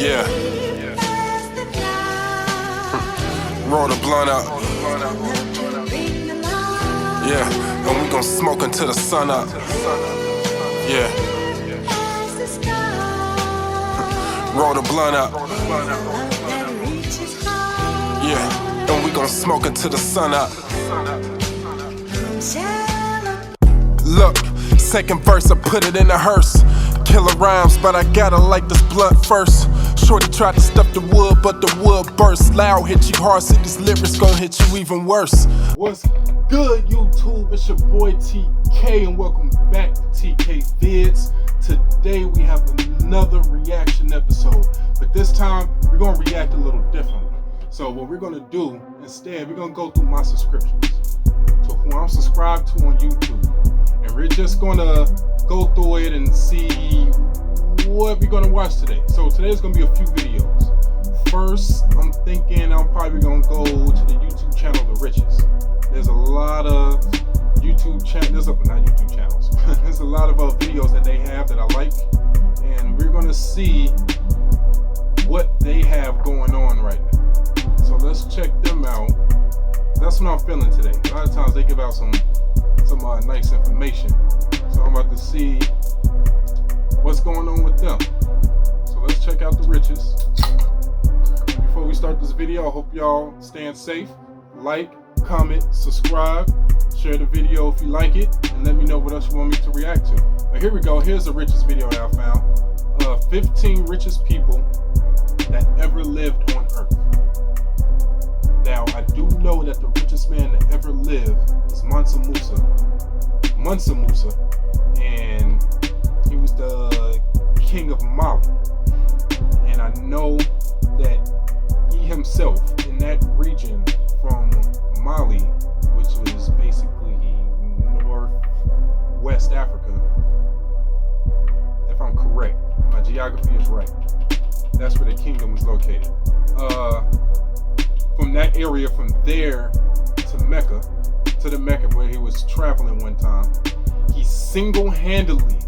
Yeah. Roll the blunt up. Yeah. And we gon' smoke until the sun up. Yeah. Roll the blunt up. Yeah. And we gon' smoke until the sun up. Look, second verse, I put it in a hearse. Killer rhymes, but I gotta light this blunt first. Shorty tried to stuff the wood, but the wood burst. Loud hit you hard, see these lyrics gon' hit you even worse. What's good, YouTube? It's your boy TK, and welcome back to TK Vids. Today we have another reaction episode, but this time we're gonna react a little differently. So what we're gonna do instead, we're gonna go through my subscriptions to who I'm subscribed to on YouTube, and we're just gonna go through it and see what we're gonna watch today. So today's gonna be a few videos. First, I'm thinking I'm probably gonna go to the YouTube channel The Richest. There's a lot of YouTube channels, not YouTube channels. There's a lot of videos that they have that I like, and we're gonna see what they have going on right now. So let's check them out. That's what I'm feeling today. A lot of times they give out some nice information. So I'm about to see what's going on with them. So let's check out The Richest. Before we start this video, I hope y'all staying safe. Like, comment, subscribe, share the video if you like it, and let me know what else you want me to react to. But here we go. Here's the richest video that I found. 15 richest people that ever lived on Earth. Now, I do know that the richest man that ever lived was Mansa Musa, and he was the king of Mali. And I know that he himself, in that region from Mali, which was basically northwest Africa, if I'm correct, my geography is right, that's where the kingdom was located. From that area, from there to Mecca, to the Mecca where he was traveling one time, he single-handedly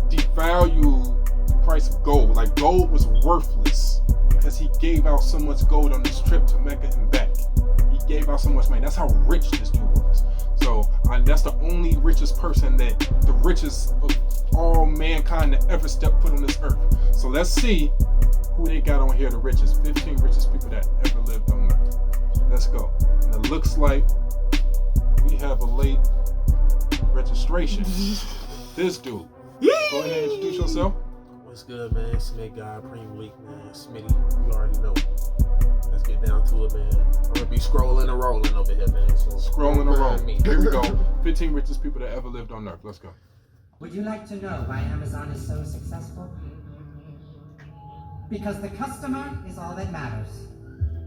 devalued the price of gold. Like, gold was worthless because he gave out so much gold on this trip to Mecca and back. He gave out so much money. That's how rich this dude was. So that's the only richest person, that the richest of all mankind that ever stepped foot on this earth. So let's see who they got on here, the richest. 15 richest people that ever lived on earth. Let's go. And it looks like we have a late registration. This dude. Go ahead and introduce yourself. What's good, man? Smitty guy, Premium Week, man. Smitty, you already know. Let's get down to it, man. I'm gonna be scrolling and rolling over here, man. So scrolling and rolling. Here we go. 15 richest people that ever lived on earth. Let's go. Would you like to know why Amazon is so successful? Because the muster is all that matters.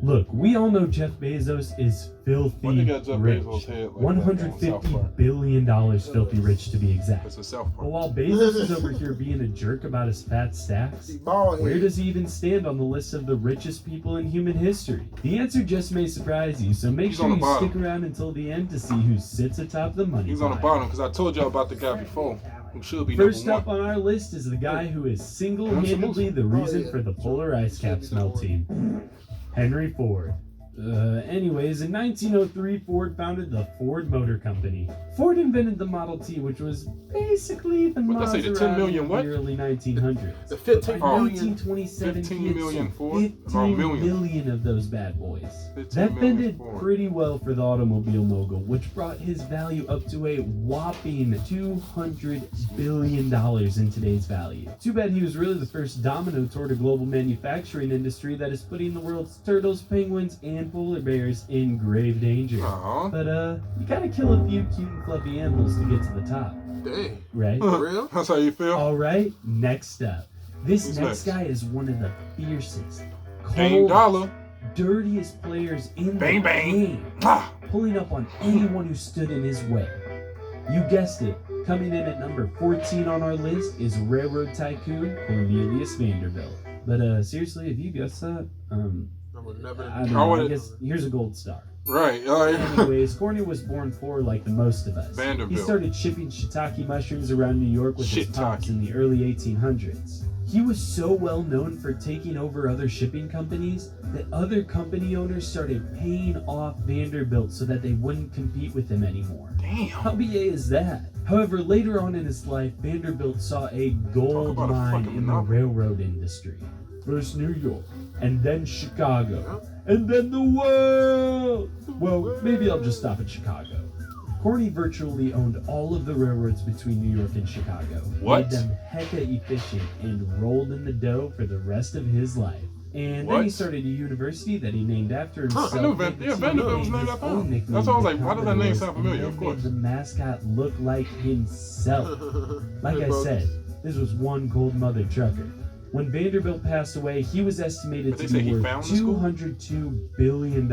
Look, we all know Jeff Bezos is filthy rich. $150 billion filthy rich to be exact. It's a South Park. But while Bezos is over here being a jerk about his fat stacks, where does he even stand on the list of the richest people in human history? The answer just may surprise you, so make sure you stick around until the end to see who sits atop the money. He's on the bottom because I told y'all about the guy before. Who should be First up on our list is the guy who is single-handedly the reason for the polar ice caps melting. Henry Ford. Anyways, in 1903, Ford founded the Ford Motor Company. Ford invented the Model T, which was basically the Maserati the 10 million what? in the early 1900s. The 15 By million. 1927, 15 million Ford? 15 million of those bad boys. That ended pretty well for the automobile mogul, which brought his value up to a whopping $200 billion in today's value. Too bad he was really the first domino toward a global manufacturing industry that is putting the world's turtles, penguins, and polar bears in grave danger. But you gotta kill a few cute and fluffy animals to get to the top. Dang. Right? For real? That's how you feel? Alright, next up. This Who's next next? guy is one of the fiercest, Dang dollar. dirtiest players in Bang, the bang. game, Ah. pulling up on anyone who stood in his way. You guessed it, coming in at number 14 on our list is railroad tycoon Cornelius Vanderbilt. But seriously, if you guessed that, I guess here's a gold star. Right. Anyways, Corny was born poor like the most of us. Vanderbilt. He started shipping shiitake mushrooms around New York with his pops in the early 1800s. He was so well known for taking over other shipping companies that other company owners started paying off Vanderbilt so that they wouldn't compete with him anymore. Damn. How BA is that? However, later on in his life, Vanderbilt saw a gold Talk about a mine fucking in the monopoly. railroad industry. First New York, and then Chicago, and then the world! Well, maybe I'll just stop at Chicago. Corny virtually owned all of the railroads between New York and Chicago. What? Made them hecka efficient and rolled in the dough for the rest of his life. And then he What? started a university that he named after himself. I knew Vanderbilt Vanderbilt was named after him. That's why I was like, why does that name sound familiar? Of course. The mascot look like himself. Like I said, this was one cold mother trucker. When Vanderbilt passed away, he was estimated But they to say be he worth found the school? $202 billion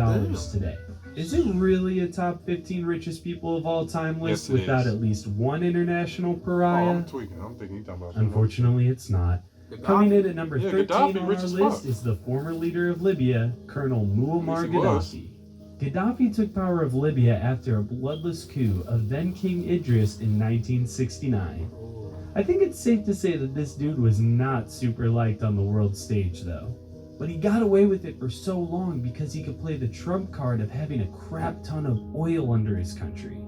today. Is it really a top 15 richest people of all time list Yes, it without is. at least one international Oh, pariah? I'm tweaking. I'm thinking he's talking about. Unfortunately, it's not. Gaddafi. Coming in at number Yeah, 13 Gaddafi, on rich our as list fuck. is the former leader of Libya, Colonel Muammar Yes, he was. Gaddafi. Gaddafi took power of Libya after a bloodless coup of then-King Idris in 1969. I think it's safe to say that this dude was not super liked on the world stage, though. But he got away with it for so long because he could play the trump card of having a crap ton of oil under his country.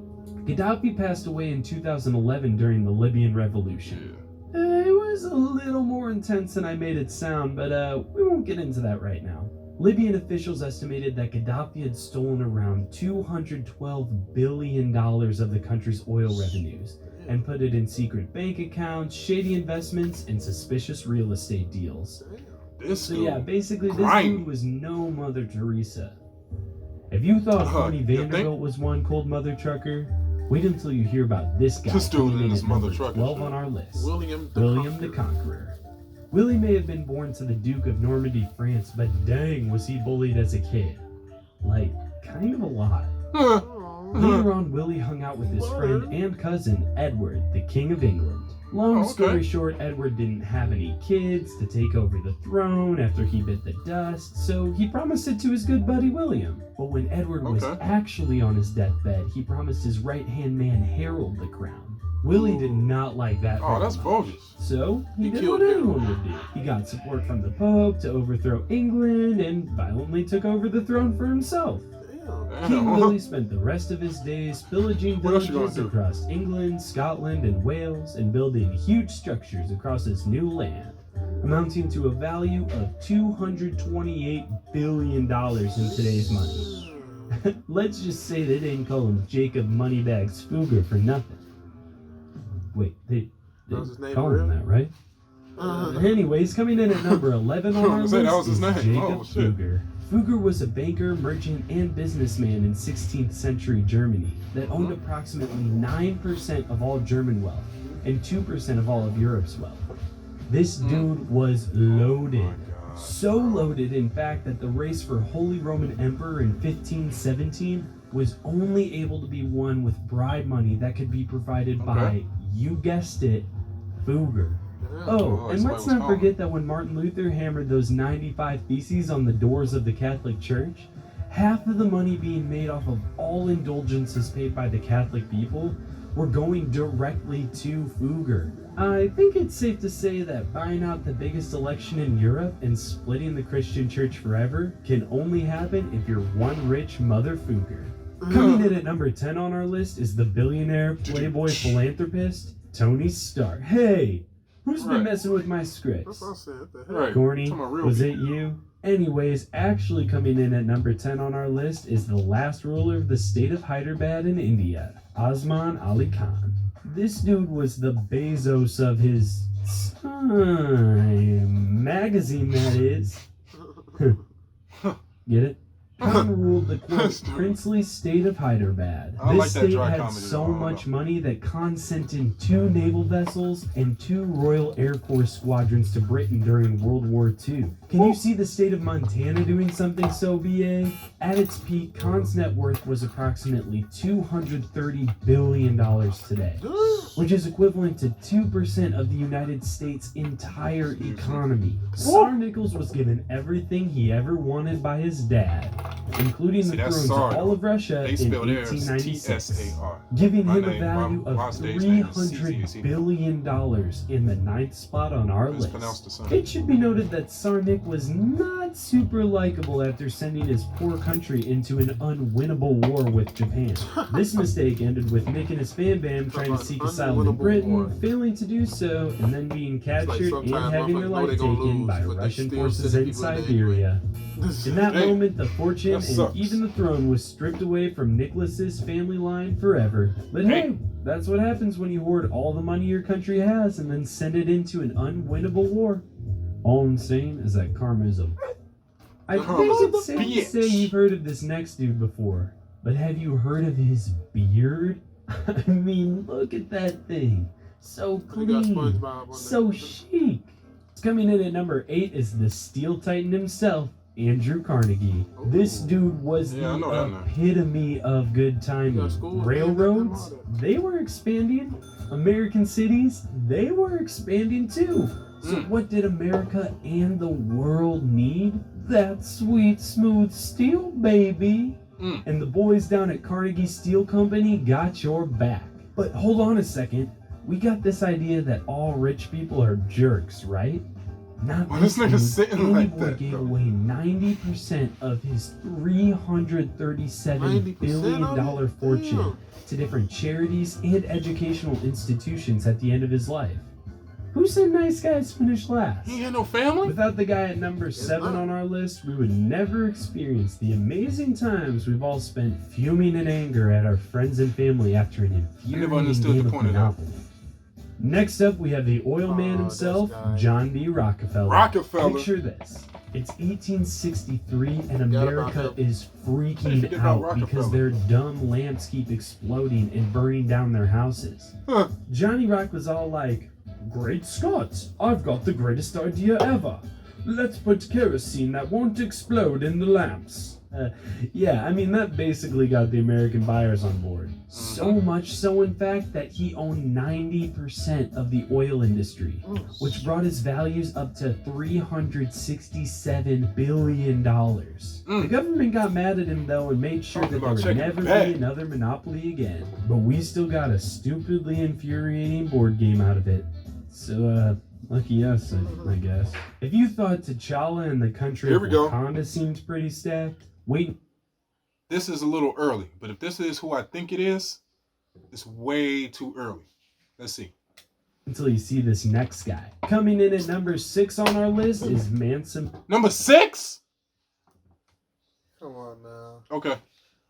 Gaddafi passed away in 2011 during the Libyan Revolution. It was a little more intense than I made it sound, but we won't get into that right now. Libyan officials estimated that Gaddafi had stolen around $212 billion of the country's oil revenues and put it in secret bank accounts, shady investments, and suspicious real estate deals. This So dude. yeah, basically this grimy. dude was no Mother Teresa. If you thought Tony you think? Vanderbilt was one cold mother trucker, wait until you hear about this guy. This dude coming in is at mother number trucker 12 shit. on our list. William William the Conqueror. Willie may have been born to the Duke of Normandy, France, but dang was he bullied as a kid. Like, kind of a lot. Huh. Later on, Willie hung out with his friend and cousin, Edward, the King of England. Long story short, Edward didn't have any kids to take over the throne after he bit the dust, so he promised it to his good buddy William. But when Edward was actually on his deathbed, he promised his right-hand man Harold the crown. Willie did not like that Oh, very that's much. bogus. So he He did killed what Harold. anyone would do. He got support from the Pope to overthrow England and violently took over the throne for himself. King Willie spent the rest of his days pillaging What else you villages gonna do? across England, Scotland, and Wales and building huge structures across his new land, amounting to a value of $228 billion in today's money. Let's just say they didn't call him Jacob Moneybags Fugger for nothing. Wait, they That was his name call for him real? that, right? Anyways, coming in at number 11 on our list Say that was his is name. Jacob Oh, shit. Fugger. Fugger was a banker, merchant, and businessman in 16th century Germany that owned approximately 9% of all German wealth and 2% of all of Europe's wealth. This dude was loaded. So loaded, in fact, that the race for Holy Roman Emperor in 1517 was only able to be won with bribe money that could be provided by, you guessed it, Fugger. Oh, and let's not forget that when Martin Luther hammered those 95 Theses on the doors of the Catholic Church, half of the money being made off of all indulgences paid by the Catholic people were going directly to Fugger. I think it's safe to say that buying out the biggest election in Europe and splitting the Christian church forever can only happen if you're one rich mother Fugger. Coming in at number 10 on our list is the billionaire, playboy, philanthropist, Tony Stark. Hey! Who's been messing with my scripts? That's what I said. What the hell? Right. Corny, Talking about real was people. it you? Anyways, actually coming in at number 10 on our list is the last ruler of the state of Hyderabad in India, Osman Ali Khan. This dude was the Bezos of his time magazine, that is. Get it? Khan ruled the quote, princely state of Hyderabad. I This like that state dry had comedy, so though. much money that Khan sent in 2 naval vessels and 2 Royal Air Force squadrons to Britain during World War II. Can you see the state of Montana doing something so VA? At its peak, Khan's net worth was approximately $230 billion today, which is equivalent to 2% of the United States' entire economy. Tsar Nichols was given everything he ever wanted by his dad. including the that's thrones Tsar, of all of Russia They in spell theirs 1896, Tsar. giving My him a name- value my of stage name is $300 billion in the 9th spot on our It's pronounced the list. same. It should be noted that Tsar Nick was not super likable after sending his poor country into an unwinnable war with Japan. This mistake ended with Nick and his fam bam trying to seek asylum in Unwinnable Britain, war. failing to do so, and then being captured and sometimes having their motherfuckers know life they gonna taken lose, by but they Russian still forces send in people in there Siberia. In that Hey, moment, the fortune that and sucks. even the throne was stripped away from Nicholas's family line forever. But hey, that's what happens when you hoard all the money your country has and then send it into an unwinnable war. All I'm saying is that karma is a... I think it's safe to bitch. say you've heard of this next dude before, but have you heard of his beard? I mean, look at that thing. So They got clean, SpongeBob on so there. chic. Coming in at number 8 is the Steel Titan himself, Andrew Carnegie. This dude was Yeah, I know that the now. epitome of good timing. got schools, Railroads, man, they were expanding. American cities, they were expanding too. So what did America and the world need? That sweet, smooth steel, baby. And the boys down at Carnegie Steel Company got your back. But hold on a second. We got this idea that all rich people are jerks, right? Not Why this least nigga sitting Andy like Boy that, gave though? away 90% of his $337 90% billion of it? fortune Damn. to different charities and educational institutions at the end of his life. Who said nice guys finish last? He ain't had no family? Without the guy at number 7 on our list, we would never experience the amazing times we've all spent fuming in anger at our friends and family after an infuriating understood game the of point of that. Monopoly. Next up, we have the oil man Oh, himself, this guy. John D. Rockefeller. Rockefeller. Picture this. It's 1863 and Forgot about America him. is Hey, freaking forget about out because Rockefeller. their dumb lamps keep exploding and burning down their houses. Huh. Johnny Rock was all like, "Great Scott, I've got the greatest idea ever. Let's put kerosene that won't explode in the lamps." Yeah, I mean, that basically got the American buyers on board. So much so, in fact, that he owned 90% of the oil industry, which brought his values up to $367 billion. The government got mad at him, though, and made sure that there would checking never the bag. be another monopoly again. But we still got a stupidly infuriating board game out of it. So, lucky us, I guess. If you thought T'Challa and the country Here of we go. Wakanda seemed pretty stacked, wait This is a little early, but if this is who I think it is, it's way too early. Let's see. until you see this next guy. Coming in at number 6 on our list is Mansa Number 6? Come on now. Okay.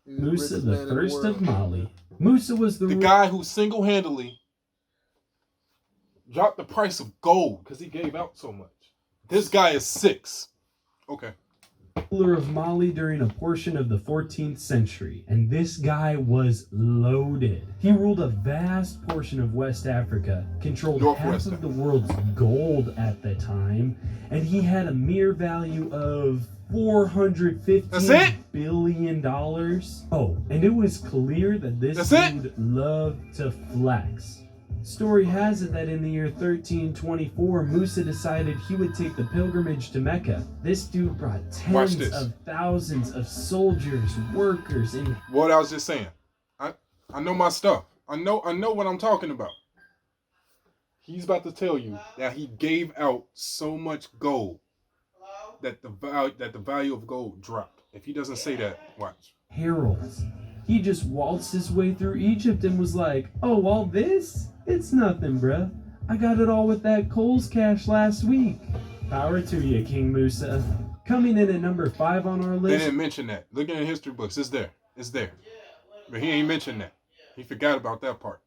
He's the Musa, richest the man in first of world. Mali. Musa was The guy who single-handedly dropped the price of gold because he gave out so much. This guy is 6. Okay. ruler of Mali during a portion of the 14th century, and this guy was loaded. He ruled a vast portion of West Africa, controlled Northwest half of the world's gold at the time, and he had a mere value of $415 That's it? billion. Oh, and it was clear that this That's it? dude loved to flex. Story has it that in the year 1324, Musa decided he would take the pilgrimage to Mecca. This dude brought Watch tens this. of thousands of soldiers, workers, and What I was just saying. I know my stuff. I know what I'm talking about. He's about to tell you that he gave out so much gold that the value of gold dropped. If he doesn't say that, watch. heralds. He just waltzed his way through Egypt and was like, "Oh, all this? It's nothing, bruh. I got it all with that Coles cash last week." Power to you, King Musa. Coming in at number 5 on our They list. didn't mention that. Look in the history books. It's there. It's there. But he ain't mentioned that. He forgot about that part.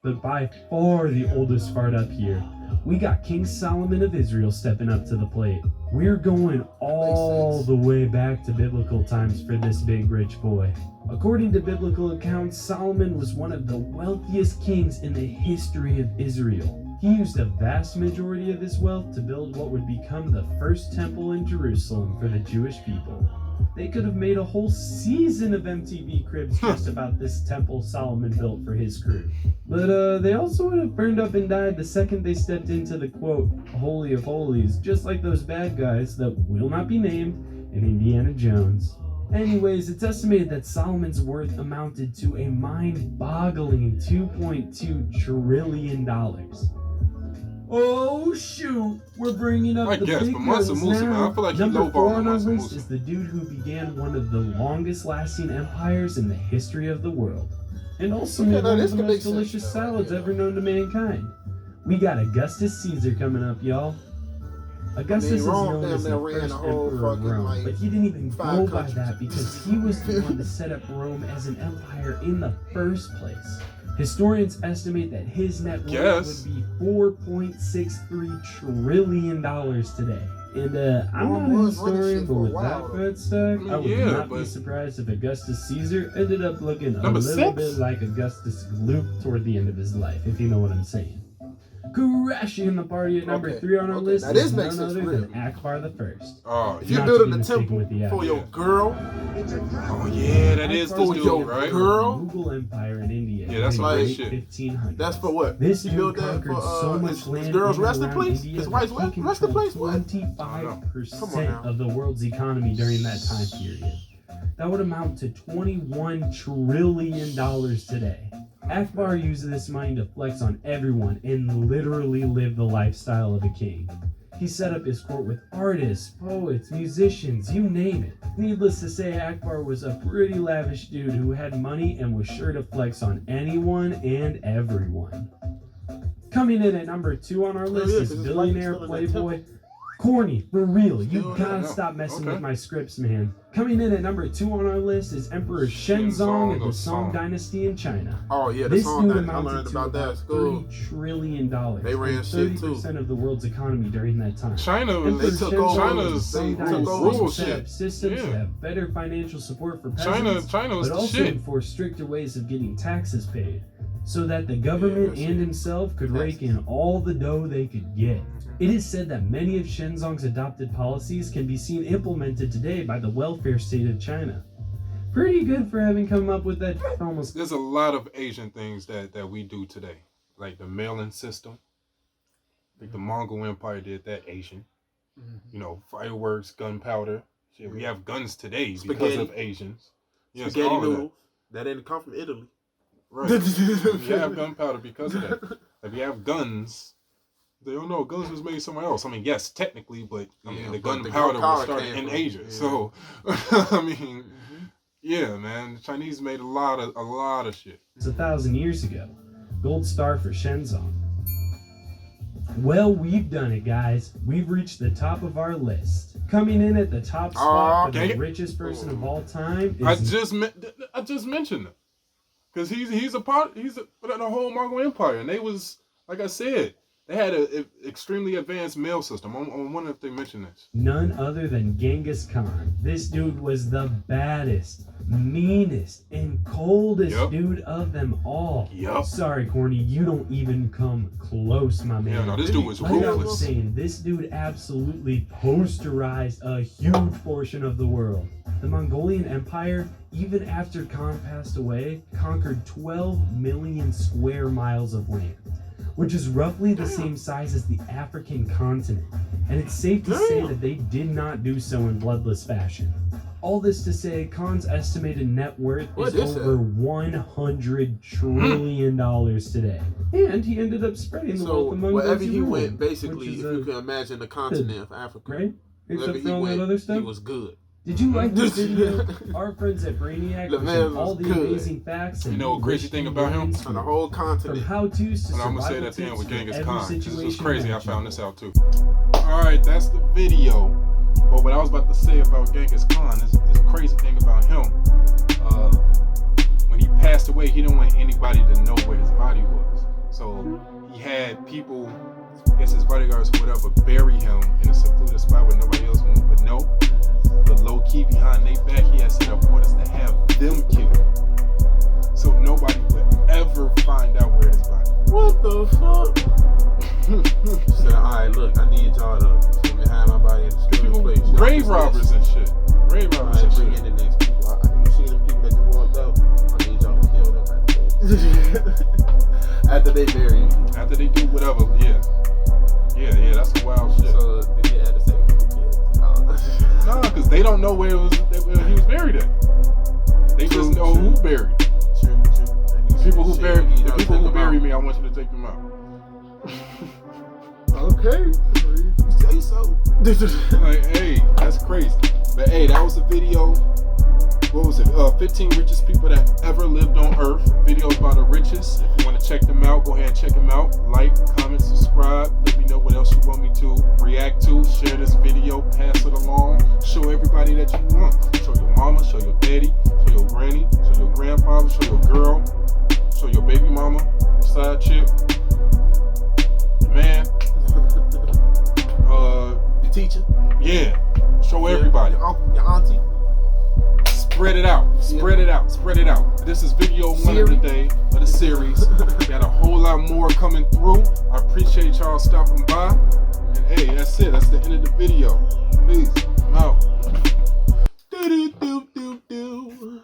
But by far the oldest fart up here, we got King Solomon of Israel stepping up to the plate. We're going all the way back to biblical times for this big rich boy. According to biblical accounts, Solomon was one of the wealthiest kings in the history of Israel. He used a vast majority of his wealth to build what would become the first temple in Jerusalem for the Jewish people. They could have made a whole season of MTV Cribs just about this temple Solomon built for his crew. But they also would have burned up and died the second they stepped into the, quote, Holy of Holies, just like those bad guys that will not be named in Indiana Jones. Anyways, it's estimated that Solomon's worth amounted to a mind-boggling $2.2 trillion. Oh shoot, we're bringing up the big but Mansa guns Musa, now. man, I feel like you Number 4 lowballing on our Mansa list Musa. is the dude who began one of the longest-lasting empires in the history of the world, and also made one of the most delicious salads ever known to mankind. We got Augustus Caesar coming up, y'all. Augustus is known as the first emperor of Rome, but he didn't even go by that because he was the one to set up Rome as an empire in the first place. Historians estimate that his net worth would be $4.63 trillion today. And I'm not a historian, but with that good stuff, I would not be surprised if Augustus Caesar ended up looking a little bit like Augustus Gloop toward the end of his life, if you know what I'm saying. Crashing the party at number 3 on our list is none other than Akbar the First. Oh, if you're building a temple for your girl, oh yeah, that is for your right? Girl. Mughal Empire in India. Yeah, that's like shit. 1500s. That's for what? This dude conquered so much land. His girl's resting around place? India His wife's that he resting place? What? 25% of the world's economy during that time period. That would amount to $21 trillion today. Akbar used this money to flex on everyone and literally live the lifestyle of a king. He set up his court with artists, poets, musicians, you name it. Needless to say, Akbar was a pretty lavish dude who had money and was sure to flex on anyone and everyone. Coming in at number 2 on our list is billionaire playboy. Corny, for real, you gotta stop messing with my scripts, man. Coming in at number 2 on our list is Emperor Shenzong of the Song Dynasty in China. Oh yeah, this dude amounted to about $30 trillion. They ran shit too. 30% of the world's economy during that time. They took over shit. Systems to have better financial support for peasants, China was but the also shit. enforce stricter ways of getting taxes paid, so that the government and himself could rake in all the dough they could get. It is said that many of Shenzong's adopted policies can be seen implemented today by the welfare state of China. Pretty good for having come up with that almost. There's a lot of Asian things that we do today, like the mailing system. Like the Mongol Empire did that, Asian. You know, fireworks, gunpowder. Shit, we have guns today because of Asians. Yes, spaghetti noodles. That didn't come from Italy. Right. We have gunpowder because of that. If you have guns, they don't know guns was made somewhere else. I mean, yes, technically, but I mean the gunpowder was started in Asia. Yeah. So I mean, yeah, man, the Chinese made a lot of shit. It's 1,000 years ago. Gold star for Shenzong. Well, we've done it, guys. We've reached the top of our list. Coming in at the top spot for the richest person of all time is... I just mentioned it. Because he's a part of the whole Mongol Empire. And they was, like I said, they had an extremely advanced mail system. I wonder if they mentioned this. None other than Genghis Khan. This dude was the baddest, meanest, and coldest dude of them all. Sorry, Corny, you don't even come close, my man. Yeah, no, this dude was ruthless. Like I ruthless. was saying, this dude absolutely posterized a huge portion of the world. The Mongolian Empire, even after Khan passed away, conquered 12 million square miles of land, which is roughly the same size as the African continent. And it's safe to say that they did not do so in bloodless fashion. All this to say, Khan's estimated net worth is over $100 trillion today. And he ended up spreading the wealth among those wherever he ruled, went, basically, if is, you can imagine the continent of Africa, right? wherever Except for all that other stuff? he was good. Did you like this video? Our friends at Brainiac with all the amazing facts. You know a crazy thing about him? On the whole continent. From how-tos to and I'm going to say that at the end with Genghis Khan. This was crazy. I mentioned. found this out too. Alright, that's the video. But what I was about to say about Genghis Khan is this crazy thing about him. When he passed away, he didn't want anybody to know where his body was. So he had people, I guess his bodyguards or whatever, bury him in a secluded spot where nobody else would know. But low key behind their back, he had set up orders to have them killed. So nobody would ever find out where his body was. What the fuck? He said, alright, look, I need y'all to have my body in the secluded place. Grave robbers and shit. Grave robbers and bring shit. in the next people. You see them people that just walked out? I need y'all to kill them after they bury you. After they do whatever, yeah, that's some wild shit. So they had to say people killed. Nah, because they don't know where he he was buried at. They just know who buried him. People who buried me, the people who buried me, I want you to take them out. Okay. You say so. Like, hey, that's crazy. But hey, that was a video. What was it? 15 richest people that ever lived on Earth. Videos by the richest. If you want to check them out, go ahead and check them out. Like, comment, subscribe. Let me know what else you want me to react to. Share this video, pass it along. Show everybody that you want. Show your mama, show your daddy, show your granny, show your grandfather, show your girl, show your baby mama, side chick, man. The teacher. Yeah. Show everybody. Your uncle, your auntie. Spread it out. Spread it out. Spread it out. This is video one of the day of the series. Got a whole lot more coming through. I appreciate y'all stopping by. And hey, that's it. That's the end of the video. Peace. I'm out. Do do do do do.